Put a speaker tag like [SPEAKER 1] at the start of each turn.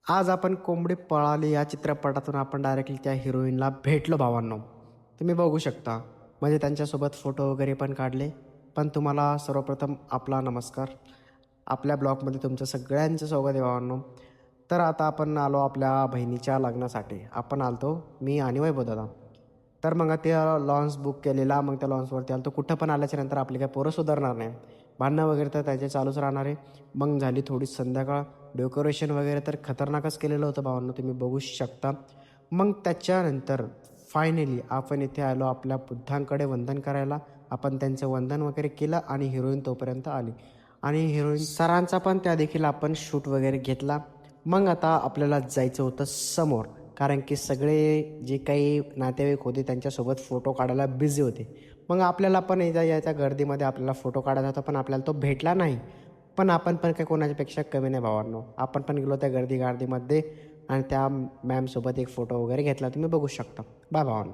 [SPEAKER 1] आज आपण कोंबडी पळाली या चित्रपटातून आपण डायरेक्टली त्या हिरोईनला भेटलो भावांनो. तुम्ही बघू शकता. म्हणजे त्यांच्यासोबत फोटो वगैरे पण काढले. पण तुम्हाला सर्वप्रथम आपला नमस्कार. आपल्या ब्लॉगमध्ये तुमचं सगळ्यांचं स्वागत आहे भावांनो. तर आता आपण आलो आपल्या बहिणीच्या लग्नासाठी. आपण आलतो मी आणि वैभव दादा. तर मग ते लॉन्स बुक केलेला. मग त्या लॉन्सवरती आलो. कुठं पण आल्याच्यानंतर आपली काही पोरं सुधारणार नाही. भांडणं वगैरे तर त्याचे चालूच राहणार आहे. मग झाली थोडी संध्याकाळ. डेकोरेशन वगैरे तर खतरनाकच केलेलं होतं भावांनो, तुम्ही बघू शकता. मग त्याच्यानंतर फायनली आपण इथे आलो आपल्या बुद्धांकडे वंदन करायला. आपण त्यांचं वंदन वगैरे केलं आणि हिरोईन तोपर्यंत आली. आणि हिरोईन सरांचा पण त्या देखील आपण शूट वगैरे घेतला. मग आता आपल्याला जायचं होतं समोर. कारण की सगळे जे काही नातेवाईक होते त्यांच्यासोबत फोटो काढायला बिझी होते. मग आपल्याला पण याच्या गर्दीमध्ये आपल्याला फोटो काढायचा होता, पण आपल्याला तो भेटला नाही. पण आपण पण काही कोणाच्यापेक्षा कमी नाही भावांनो. आपण पण गेलो त्या गर्दीमध्ये आणि त्या मॅमसोबत एक फोटो वगैरे घेतला. तुम्ही बघू शकता. बाय भावांनो.